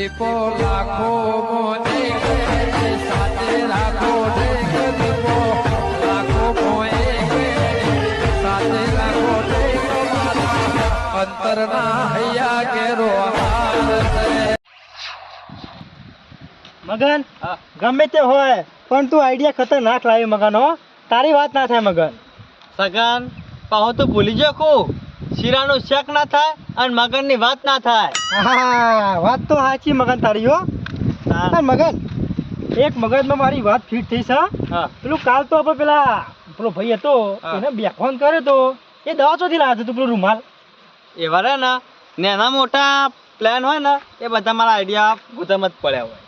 દીપો લાખો મોને સાથે રાખો દીપો લાખો મોએ સાથે રાખો અંતરના હૈયા કેરો મગન ગમે તે હોય પણ તું આઈડિયા ખતરનાક લાવી મગન હો તારી વાત ના થાય મગન સગન પાહો તો ભૂલી જો કો શીરાનું શક ના થાય અને મગનની વાત ના થાય. હા વાત તો સાચી મગન તારી હો. હા મગન એક મગજમાં મારી વાત ફિટ થઈ છે. પેલું કાલ તો આપણે પેલો ભાઈ હતો એને બેફોન કર્યો તો એ દવા ચોથી લાવ્યો તું પેલું રૂમાલ એવા રે ને નાના મોટા પ્લાન હોય ને એ બધા મારા આઈડિયા ગુદામાં જ પડ્યા હોય.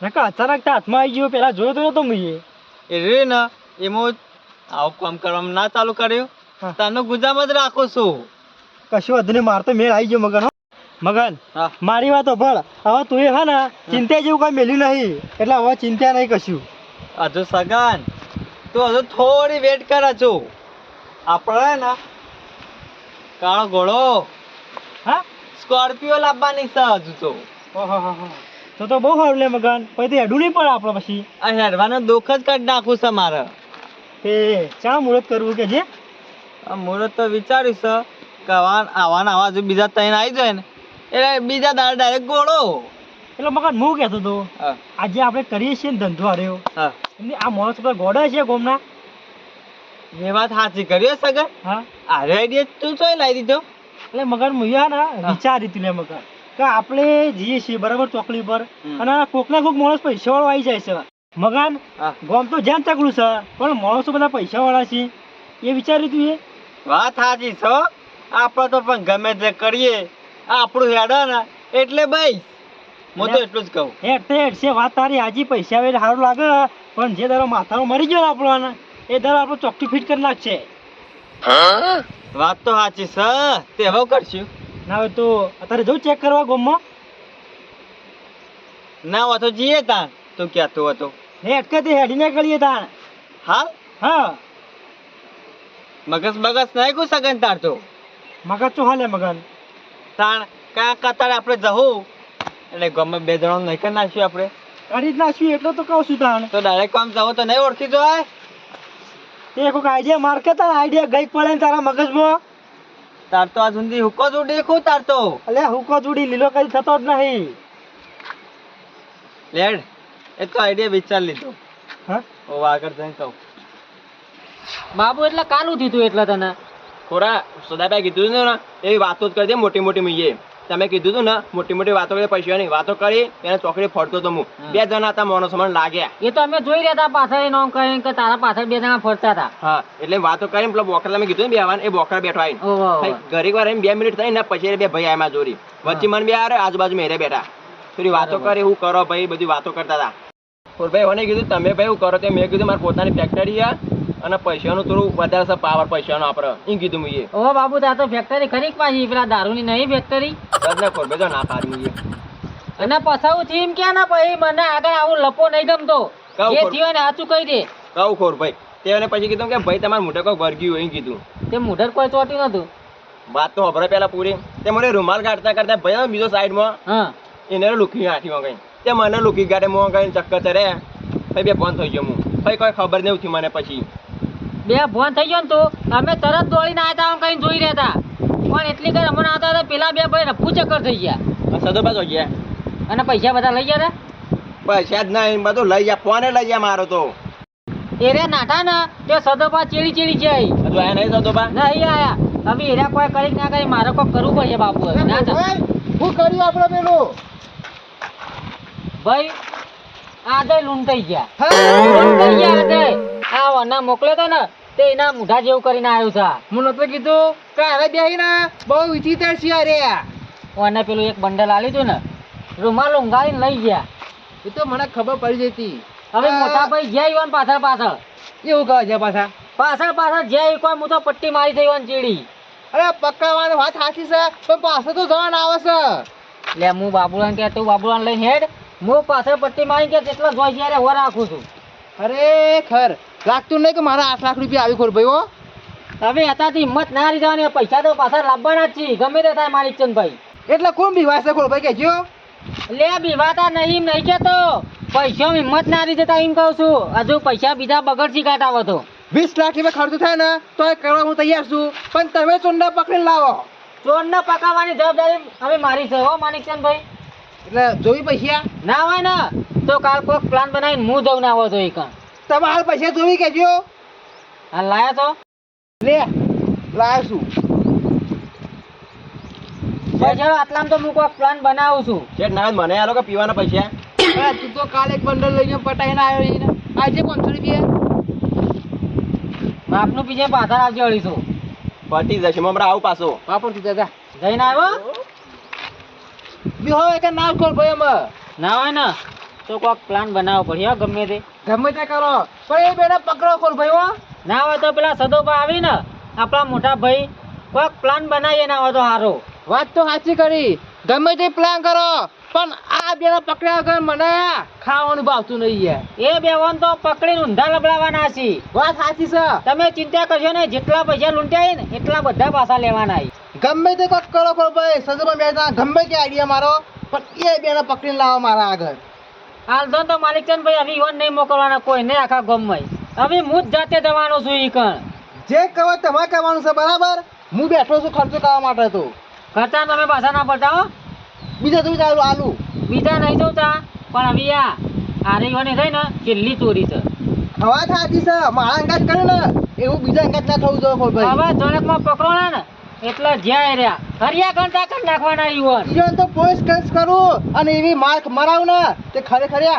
નકા અચાનક તો હાથમાં આવી ગયો પેલા જોયો તો નતો મુએ એ રે ને એમાં આવું કામ કરવામાં ના ચાલુ કર્યું તને ગુદામાં જ રાખું છું. કશું વધુ ને માર તો મેળ આવી ગયો મગન હો. મગન મારી વાત ભળ હવે તું એ હા ને ચિંતા જેવું કઈ મેલ્યું નહીં એટલે હવે ચિંતા નહીં કશું. હજુ સગન તું હજુ થોડી વેટ કરે છું. આપણે ને કાળો ઘોડો હા સ્કોર્પિયો લાવવાની છે હજુ તો. તો બહુ સારું લે મગન પછી તો હેડું નહીં પડે આપણે પછી આ હેડવાનો દુઃખ જ કાઢી નાખું છે મારે. એ ચા મુહૂર્ત કરવું કે જે આ મુહૂર્ત તો વિચારીશ કે આવા જો બીજા ત્રણ આવી જાય ને એટલે બીજા દાડે ડાયરેક્ટ ગોળો. એટલે મગન હું કહેતો હતો આજે આપણે કરીએ છીએ ને ધંધો હાર્યો એમની આ માણસ બધા ગોડા છે ગોમના એ વાત સાચી કર્યો સગન. હા આરે આઈડિયા તું ચોય લાવી દીધો. એટલે મગન મુયા ને વિચારી તું લે મગન કે આપણે જઈએ છીએ બરાબર ચોકડી પર અને કોકના કોક માણસ પૈસા વાળો આવી જાય છે મગન ગોમ તો જેમ તકડું છે પણ માણસો બધા પૈસા વાળા છે એ વિચારી તું એ વાત સાચી છો. આપણે તો પણ ગમે તે કરીએ આપણું હેડે ને એટલે ભાઈ હું તો એટલું જ કહું. હેડ છે વાત તારી આજે પૈસા આવે સારું લાગે પણ જે દર માથાનો મરી ગયો આપણો એ દર આપણું ચોકટી ફિટ કરી નાખશે. વાત તો સાચી છે તે હવે કરશું ના હોય તો અત્યારે જવું ચેક કરવા ગોમમાં ના હોય તો જઈએ તાણ તું કહેતો હતો. હેડકે હેડીને કરીએ તાણ હાલ હા મગજ નહીં કું સગન તાર તો મગજ તો હાલે મગન તાણ કાં કતાર આપણે જવું એટલે ગમે બે જણા નહીં કરી નાખ્યું આપણે કાઢી જ નાખ્યું એટલે તો કહું છું તાણ તો ડાયરેક્ટ કામ જવું તો નહીં ઓળખી જોય. તે કોઈક આઈડિયા માર્કે તાર આઈડિયા ગઈ પડે ને તારા મગજમાં તાર તો આ સુધી હુકો જ ઉડી તાર તો એટલે હુકો જોડી લીલો કઈ થતો જ નહીં લેડ એ તો આઈડિયા વિચાર લીધો. હા ઓ આગળ જઈને કહું બાબુ એટલે કાલું થયું એટલે તને થોડા સદાભાઈ કીધું ને એવી વાતો જ કરી દે મોટી મોટી મીએ. તમે કીધું હતું ને મોટી મોટી વાતો કરી પૈસાની વાતો કરી એને ચોકડી ફરતો તો હું બે જણા હતા માણસો મને લાગ્યા એ તો અમે જોઈ રહ્યા હતા પાછળ નામ કરીને કે તારા પાછળ બે જણા ફરતા હતા. હા એટલે વાતો કરીને પેલો બોકરા તમે કીધું ને બે આવવાનું એ બોકરા બેઠો આવીને ઘડીક વાર 2 મિનિટ થઈ ને પછી બે ભાઈ આમાં જોડી વચ્ચે મને બે આવે આજુબાજુ મેરે બેઠા થોડી વાતો કરી હું કરો ભાઈ બધી વાતો કરતા હતા. ભાઈ મને કીધું તમે ભાઈ હું કરો તે મેં કીધું મારી પોતાની ફેક્ટરી અને પૈસાનું થોડું વધારે છે પાવર પૈસાનો આપણે એમ કીધું મેં. ઓ બાબુ તાર તો ફેક્ટરી ખરી પાછી પેલા દારૂની નહીં ફેક્ટરી ના પાડી અને પસાવું થી એમ કે ના પછી મને આગળ આવું લપો નહીં ગમતો જે થયો ને સાચું કહી દે કહું ખોર ભાઈ તેને પછી કીધું કે ભાઈ તમારે મોઢે કોઈ વર્ગ્યું હોય એમ કીધું. તે મુઢર કોઈ ચોટ્યું નતું વાત તો ખબર પેલા પૂરી તે મને રૂમાલ કાઢતા કરતા ભાઈ બીજો સાઈડમાં એને લુકી હાથી કઈ તે મને લુકી ગાડે મો કઈ ચક્કર ચડે ભાઈ બે ફોન થઈ ગયો હું ભાઈ કોઈ ખબર નહીં થયું મને પછી બે ફોન થઈ ગયો ને તો અમે તરત દોડીને આવ્યા હતા કઈ જોઈ રહ્યા હતા પણ એટલી કઈ અમને આવતા હતા પેલા બે ભાઈ રફુ ચક્કર થઈ ગયા સદોબાજ હોય ગયા અને પૈસા બધા લઈ ગયા હતા પૈસા જ નહીં બધું લઈ ગયા ફોને લઈ ગયા મારો તો એ રે નાઠા ને તે સદોબા ચેડી જાય હજુ આયા નહીં સદોબા નહીં આયા હવે એરા કોઈ કરી ના કરી મારે કોઈ કરવું પડશે બાપુ ના શું કર્યું આપણે પેલું ભાઈ આદે લૂંટાઈ ગયા આ વના મોકલ્યો તો ને તે એના મુઢા જેવું કરીને આવ્યો છે. મને તો કીધું કે હવે બેહી ને બહુ વિચિત્ર છે અરે ઓને પેલું એક બંડલ આલી હતું ને રૂમાલ ઊંઘાડીને લઈ ગયા એ તો મને ખબર પડી જતી હવે મોટા ભાઈ જ્યાં ઈવન પાછળ એવું કહે છે પાછળ જ્યાં કોઈ હું તો પટ્ટી મારી થઈ ઈવન ચીડી અરે પકડવાની વાત સાચી છે પણ પાછળ તો જવાન આવે છે લે હું બાબુલાન કે તું બાબુલાન લઈને હેડ હું પાછળ પટ્ટી મારી કે તેટલો જોઈ જ્યારે હો રાખું છું. ખરેખર લાગતું નહીં કે મારા 8 લાખ રૂપિયા આવી ખોર ભાઈ હો હવે અત્યારથી હિંમત ના હારી જવાની પૈસા તો પાછા લાવવાના જ છે ગમે તે થાય માલિક ચંદભાઈ એટલે કોણ બીવાય છે ખોર ભાઈ કેજો લે બીવાતા નહીં કેતો પૈસા હિંમત ના આવી જતા એમ કહું છું હજુ પૈસા બીજા બગડથી કાઢાવો તો 20 લાખ રૂપિયા ખર્ચ થાય ને તો એ કરવા હું તૈયાર છું પણ તમે ચોંડા પકડીને લાવો ચોરને પકાવવાની જવાબદારી હવે મારી છે હો માણિકચંદભાઈ. એટલે જોઈ પૈસા ના હોય ને તો કાલ કોઈક પ્લાન બનાવીને હું જઉં ના આવો તો એ કાં તમે હાલ પૈસા જોઈ કેજો હાલ લાયા તો લે લાવ છું પૈસા આટલામાં તો હું કોઈક પ્લાન બનાવું છું. શેઠ ના મને આલો કે પીવાના પૈસા તું તો કાલે એક બંડલ લઈને પટાઈને આવ્યો ને આજે 500 રૂપિયા બાપનું પીછે પાછળ આવજે 250. પટી જશે મમરા આવું પાછો પાપડ તું દાદા જઈને આવ્યો બી હોય કે ના કોલ ભાઈ અમે ના હોય ને તો કોઈક પ્લાન બનાવવો પડે હો ગમે તે. ગમે તે કરો પણ એ બેને પકડો કોલ ભાઈ હો ના હોય તો પેલા સદોબા આવી ને આપણા મોટા ભાઈ કોઈક પ્લાન બનાવીએ ના હોય તો સારો. વાત તો સાચી કરી ગમે તે પ્લાન કરો પણ આ બેને પકડ્યા વગર મને ખાવાનું ભાવતું નહીં યાર એ બેવાન તો પકડીને ઊંધા લબડાવવાના છે. વાત સાચી છે તમે ચિંતા કરશો ને જેટલા પૈસા લૂંટ્યા ને એટલા બધા પાછા લેવાના છે. ગમે તે કોક કરો કોલ ભાઈ સજમાં બેઠા ગમે તે આઈડિયા મારો પણ એ બેને પકડીને લાવો મારા આગળ હાલ તો માલિકચંદભાઈ હવે ઈવન નહીં મોકલવાના કોઈને આખા ગામમાં. હવે હું જ જાતે જવાનો છું ઈ કણ. જે કહો તમારે કરવાનું છે બરાબર હું બેઠો છું ખર્ચો કરવા માટે તો ખર્ચા તમે પાછા ના પડતા હો. બીજા તું ચાલુ આલુ બીજા નહીં જોતા પણ હવે આ ઈવન થઈ ને છેલ્લી ચોરી છે. હવા થાતી છે મારા અંગાત કરે ને એવું બીજા અંગાત ના થવું જોઈએ કોલ ભાઈ હવે જણકમાં પકડવાના ને એટલે જ્યાં રહ્યા ખરિયા ઘંટા કરી નાખવાના ઈવન. ઈવન તો પોલીસ કેસ કરું અને એવી માર્ક મરાવું ને તે ખરેખર એ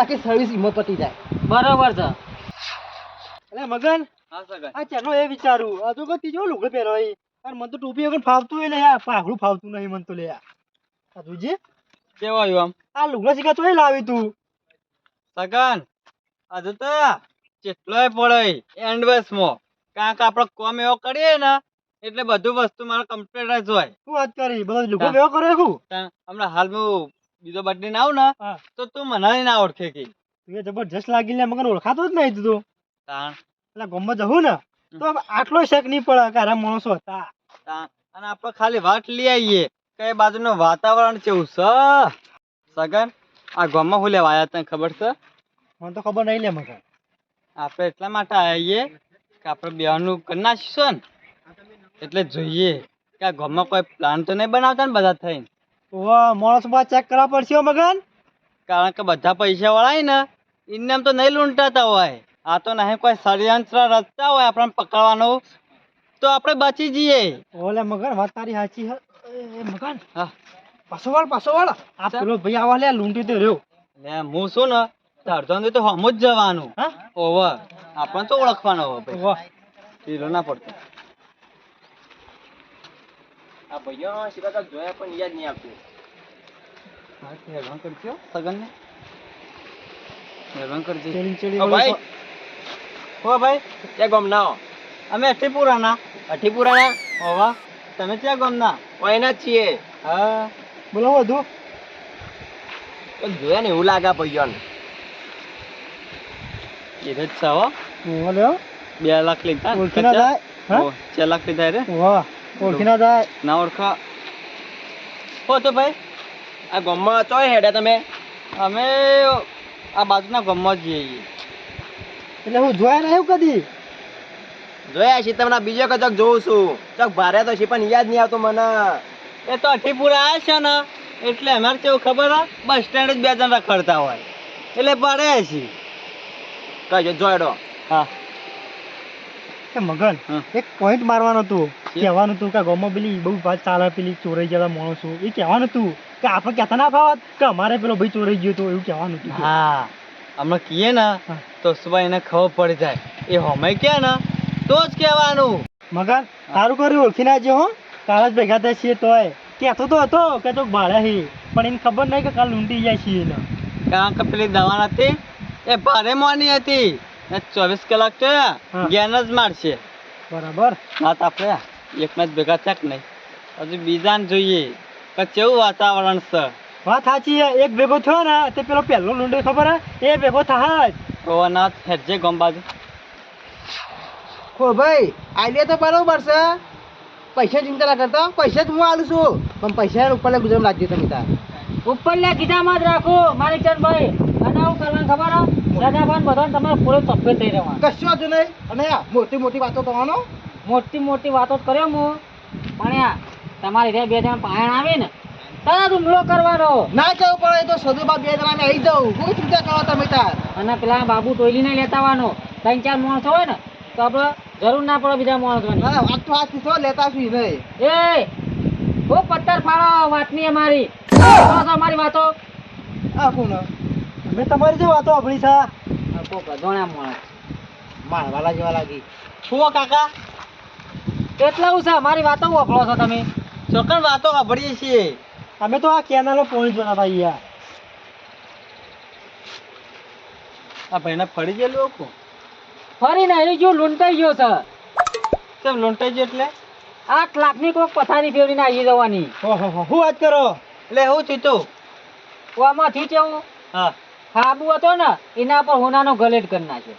આખી સર્વિસ હિંમત પતી જાય બરોબર છે. એટલે મગન આ ચાનો એ વિચારું આ તો કઈ ત્રીજો લુગડો પહેરો એ અને મને તો ટોપી વગર ફાવતું હોય લે યાર પાઘડું ફાવતું નહીં મને તો લે યાર આ તુજે કેવો આવ્યો આમ આ લુગડા શીખા ચોય લાવી તું સગન હજુ તો કેટલોય પડે એન્ડવેસમાં કારણ કે આપણે કોમ એવો કરીએ ને એટલે બધું વસ્તુ મારે કમ્પ્લીટ જ હોય. શું વાત કરી બધો લુગડો બેવો કરે હું હમણાં હાલ હું બીજો બર્થડે ને આવું ને હા. તો તું મને ના ઓળખે કે તું એ જબરજસ્ત લાગી લે મગન ઓળખાતો જ નહીં તું તો તાણ એટલે ગમત જવું ને તો આટલો શક નહીં પડે કે આરા માણસો હતા તાણ અને આપણે ખાલી વાત લઈ આવીએ કઈ બાજુનું વાતાવરણ કેવું છે. સગન આ ગામમાં હું લેવા આવ્યા તને ખબર છે? મને તો ખબર નહીં લે મગન આપણે એટલા માટે આવીએ કે આપણે બેવાનું કરી નાખીશું ને એટલે જોઈએ કે આ ગામમાં કોઈ પ્લાન તો નહીં બનાવતા ને બધા થઈને. વાહ માણસ બાદ ચેક કરવા પડશે હો મગન કારણ કે બધા પૈસા વાળા ને ઇનામ તો નહીં લૂંટાતા હોય. આ તો નહીં કોઈ ષડયંત્ર રચતા હોય આપણને પકડવાનું તો આપણે બચી જઈએ. ઓલે મગન વાત તારી સાચી હે એ મગન હા પાછો વાળ આ પેલો ભાઈ આવા લે લૂંટી તો રહ્યો લે હું શું ને અડધો તો હમ જ જવાનું. હા ઓવર આપણને તો ઓળખવાનો હોય ભાઈ વાહ ઢીલો ના પડતો. આ ભાઈઓ શિકાકા જોયા પણ યાદ નહીં આવતું હા હેરાન કરજો સગનને હેરાન કરજે. ચડી ઓ ભાઈ હો ભાઈ ક્યાં ગામ ના અમે અઠીપુરાના. અઠીપુરાના ઓવા તમે ક્યાં ગામના? ઓયના જ છીએ હા બોલો વધુ તો જોયા ને એવું લાગે ભાઈઓને એ જ છે હો. ઓલે 2 લાખ લીધા ને ઓળખી ના કચ્ચા? જાય હા 4 લાખ લીધા રે વાહ ઓળખી ના જાય ના ઓળખા. હો તો ભાઈ આ ગામમાં ચોય હેડ્યા તમે અમે આ બાજુના ગામમાં જઈએ છીએ. એટલે હું જોયા નહીં કદી જોયા છે તમને બીજો કચક જોઉં છું ચક ભારે તો છે પણ યાદ નહીં આવતું મને એ તો અઠીપુરા આવ્યા છે ને એટલે અમારે કેવું ખબર હે બસ સ્ટેન્ડ જ 2 જણ રખડતા હોય એટલે પડે છીએ. કઈ જોયડો હા એ મગન હા. એક પોઈન્ટ મારવાનો હતું કહેવાનું હતું કે ગામમાં પેલી બહુ વાત ચાલે પેલી ચોરાઈ જતા માણસો એ કહેવાનું હતું કે આપણે કહેતા ના ફાવત કે અમારે પેલો ભાઈ ચોરાઈ ગયો તો એવું કહેવાનું હતું હા હમણાં કહીએ ને હા. તો સુબહ એને ખબર પડી જાય એ હમે કે ને તો જ કહેવાનું. મગન સારું કર્યું ઓળખી ના જો હો કાલ જ ભેગા થાય છીએ તોય કહેતો તો હતો કે તો ભાડે હી પણ એને ખબર નહીં કે કાલ લૂંટી જાય છીએ એને કારણ કે પેલી દવા નથી એ ભારે મોની હતી ને 24 કલાક તો હા. જ્ઞાન જ મારશે. બરાબર વાત આપણે એકના જ ભેગા થયા કે નહીં હજુ બીજાને જોઈએ કે કેવું વાતાવરણ છે. વાત સાચી છે એક ભેગો થયો ને તે પેલો પહેલો લૂંટો ખબર હે એ ભેગો થાય જ ઓના હેડજે ગમ બાજુ. ખો ભાઈ આઈડિયા તો બરોબર છે પૈસા ચિંતા ના કરતા પૈસા જ હું આલું છું પણ પૈસા ઉપર ગુજરાત લાગજો તમે તાર ઉપરલા ગીધામાં જ રાખો મારી ચંદભાઈ. અને આવું કરવાનું ખબર હે? દાદાભાઈ ને બધાને તમારે પૂરો સફેદ થઈ રહેવાનું. કશું વાંધો નહીં. અને આ મોટી મોટી વાતો કરવાનો. મોટી મોટી વાતો જ કર્યો હું, પણ યાર તમારી ઘરે બે જણ પાયણ આવે ને તરત હુમલો કરવાનો. ના જવું પડે તો સદુબા 2 જણા આવી જાઉં. હું ચિંતા કરો તમે તાર. અને પેલા બાબુ ટોયલીને લેતા આવવાનો. 3-4 માણસો હોય ને તો આપણે જરૂર ના પડે બીજા માણસોની. હા વાત તો સાચી છે, લેતા છું નહીં. એ હું પત્તર ફાડો વાતની અમારી અમારી વાતો. આ કોણ? અમે તમારી જે વાતો સાંભળી છે કોક અજાણ્યા માણસ મારવાલા જેવા લાગી. શું કાકા એટલા હું છે અમારી વાતો વાપરો છો તમે. ચોકન વાતો સાંભળીએ છીએ. અમે તો આ કેનાલો પોણી જોતા હતા યાર. આ ભાઈને ફરી ગયેલું લોકો ફરી નહીં જો લૂંટાઈ ગયો છે. કેમ લૂંટાઈ ગયો એટલે 8 લાખની કોક પથારી ફેરવીને આવી જવાની. ઓહો શું વાત કરો? એટલે હું થયું આમાંથી કેવું હા હાબુ હતો ને એના પર હોનાનો ગલેટ કરી નાખ્યો.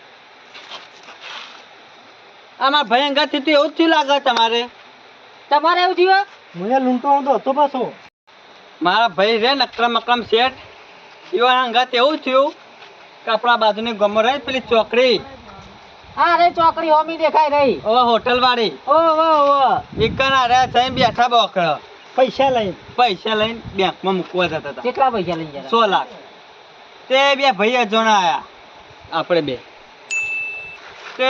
આમાં ભયંકર થયું એવું જ થયું લાગે તમારે. તમારે એવું થયું? મને લૂંટવાનો તો હતો પાછો. મારા ભાઈ રે નકરમ અકરમ શેઠ એવા અંગાત એવું થયું કે આપણા બાજુની ગમો રહી પેલી ચોકડી હા રે ચોકડી હોમી દેખાય રહી. ઓ હોટલ વાળી ઓ એકન આરે જઈને બેઠા બોકડો પૈસા લઈને. પૈસા લઈને બેંકમાં મૂકવા જતા હતા. કેટલા પૈસા લઈ ગયા? 100 લાખ. તે બે ભાઈ અજોણા આયા આપણે બે. તે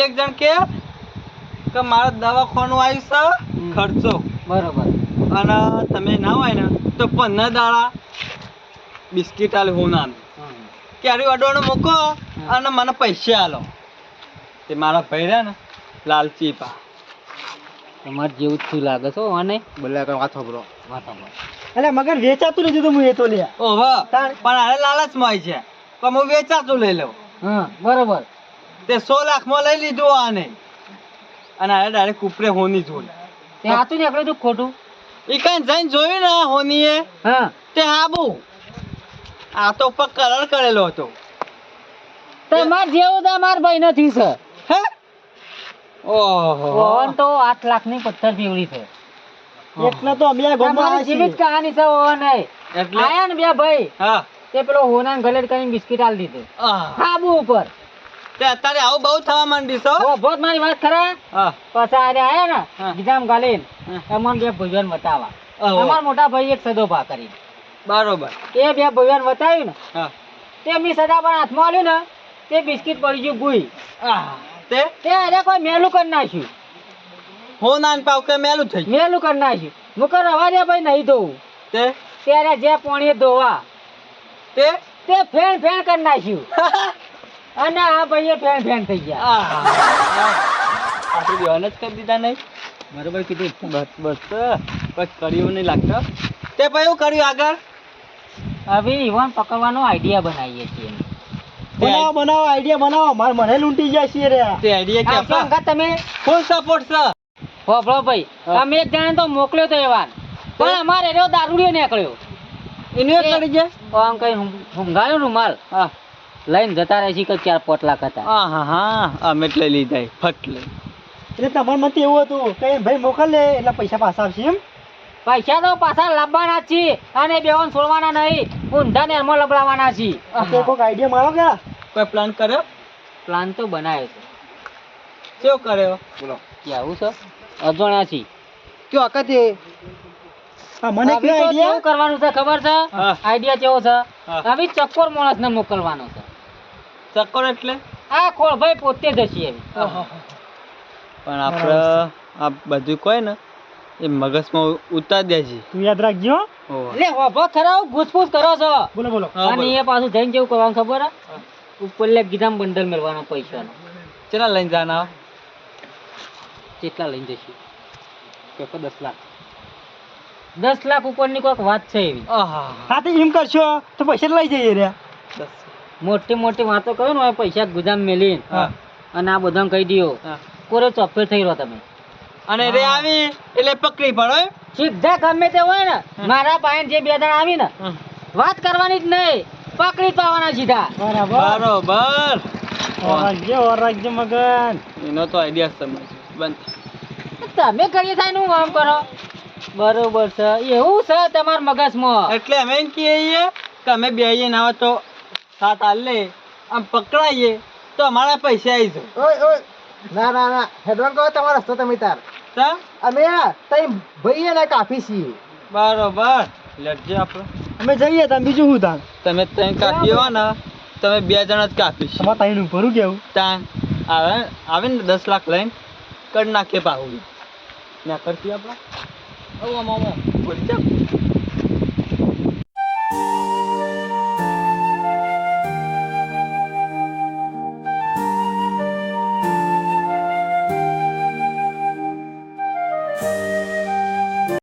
એક જણ કે મારે દવાખાનું આવ્યું છે ખર્ચો બરોબર. અને તમે ના હોય ને તો 15 દાડા બિસ્કીટ આલે હોના ક્યારે અડવાનું મૂકો અને મને પૈસા આલો. તે મારા ભાઈ રહ્યા ને લાલચી પા તમારે જેવું જ થયું લાગે છો અને બોલ્યા કર વાત સાંભળો. વાત સાંભળો. એટલે મગર વેચાતું નથી તો હું એ તો લ્યા. ઓહો પણ આને લાલચમાં હોય છે પણ હું વેચાતું લઈ લઉં. હા બરોબર. તે 100 લાખમાં લઈ લીધું આને અને આને ડાયરેક્ટ ઉપરે હોની જોઈ. તે હાથું નીકળ્યું તું ખોટું? એ કઈ જઈને જોયું ને હોનીએ હા તે હાબુ આ તો ઉપર કલર કરેલો હતો. તમાર જેવું તો માર ભાઈ નથી છે. હે ઓહો ઓન તો 8 લાખની પથ્થર ફેવડી છે. એટલે તો અમે આ ગામમાં તમારી આવ્યા જીવિત છીએ. કહાની છે ઓન નહીં. એટલે આયા ને બે ભાઈ હા તે પેલો હોના ગલેટ કરીને બિસ્કિટ આલ દીધું આહ. હાબુ ઉપર. તે અત્યારે આવું બહુ થવા માંડી છો. ઓ બહુ મારી વાત ખરા. હા પછી આજે આયા ને હા. ગીધામ ગાલીને હા. અમન બે ભજન બતાવા. ઓહો. અમાર મોટા ભાઈ એક સદો ભા કરી બરોબર એ બે ભજન બતાવ્યું ને હા તે મી સદા પણ હાથમાં આલ્યું ને તે બિસ્કિટ પડી ગયું ગુઈ. આહ. તે તે અરે કોઈ મેલું કરી નાખ્યું. હોનાન પાવ કે મેલું થઈ ગયું. મેલું કરી નાખ્યું. મુકર રવા દે ભાઈ નહીં ધોવું. તે ત્યારે જે પાણી ધોવા તે તે ફેણ ફેણ કરી નાખ્યું. અને આ ભાઈએ ફેણ ફેણ થઈ ગયા. આપણે બેવાને જ કરી દીધા નહીં. બરોબર કીધું. બસ બસ બસ કર્યું નહીં લાગતો. તે પછી એવું કર્યું આગળ હવે ઈવન પકડવાનો આઈડિયા બનાવીએ છીએ. બનાવો બનાવો આઈડિયા બનાવો. મારે મને લૂંટી જાય છે રે. તે આઈડિયા કે આપણા આપણા અંગત તમે ફૂલ સપોર્ટ છે. હોભળો ભાઈ હા. અમે એક જણા તો મોકલ્યો તો એવાન પણ અમારે એનો દારૂડિયો નીકળ્યો. એનું એક કરી જાય. આમ કઈ હુંગાયો રૂમાલ હા લઈને જતા રહે છે કે 4 પોટલા હતા. હા હા હા અમે જ લઈ લીધા ફટ લઈ. એટલે તમારે મતે એવું હતું કે ભાઈ મોકલ લે એટલે પૈસા પાછા આવશે એમ. પૈસા તો પાછા લાવવાના જ છીએ અને બેવાન છોડવાના નહીં. ઊંધા નેરમાં લબડાવવાના છીએ. તો કોઈક આઈડિયા મારો કે કોઈ પ્લાન કર્યો પ્લાન તો બનાવ્યો છે. કેવો કર્યો બોલો. કે આવું છે અજાણ્યા છીએ. કયો અકતે હા મને હવે કયો તો આઈડિયા. કેવું કરવાનું છે ખબર છે? હા. આઈડિયા કેવો છે? હા. હવે ચક્કોર માણસને મોકલવાનો છે. ચક્કર એટલે આ ખોળ ભાઈ પોતે જશે એમ. પણ આપણે આ બધું કોઈ ને એ મગજમાં ઉતાર દેજી. તું યાદ રાખજો હો. ઓહો. એટલે હોભો ખરાવ ઘૂસપૂસ કરો છો. બોલો બોલો. હા, અને બોલો. એ પાછું જઈને કેવું કરવાનું ખબર હે? ઉપર લે ગીધામ બંડલ મેળવાનો પૈસાનો. ચેના લઈને જાના કેટલા લઈને જશું? કે 10 લાખ. 10 લાખ ઉપરની કોઈક વાત છે એવી. આહા હા તો એમ કરશો તો પૈસા લઈ જઈએ રે. મોટી મોટી વાતો કરો ને હવે પૈસા ગુદામ મેલી હા અને આ બધાને કહી દ્યો હા. કોરે ચોફેર થઈ રહ્યો તમે. અને રે આવી એટલે પકડી પડો એમ? સીધા ગમે તે હોય ને મારા પાસે જે 2 જણા આવી ને વાત કરવાની જ નહીં, પકડી જ પાવાના સીધા. બરાબર. બરોબર. રાખજો મગન. એનો તો આઈડિયા સમજ બંધ. તમે કરીએ થાય નું કામ કરો. બરોબર છે એવું છે તમારા મગજમાં એટલે અમે એમ કહીએ કે અમે બે ના હોય તો સાત આલે આમ પકડાઈએ તો અમારા પૈસા આવી જાય. ઓય ઓય ના ના ના હેડવાન કહો તમારો રસ્તો તમે તાર તા? અમે તઈ ભાઈએ ને કાફી છીએ બરોબર લડજે આપણે. અમે જઈએ તમે બીજું શું તાન તમે ત્રણ કાપી હો ને તમે 2 જણા જ કાપીશ. તમારે તઈ નું ભરું કેવું તાન આવે ને 10 લાખ લઈને કરી નાખીએ પાહુ ના કરતી આપણે. બોલી જા.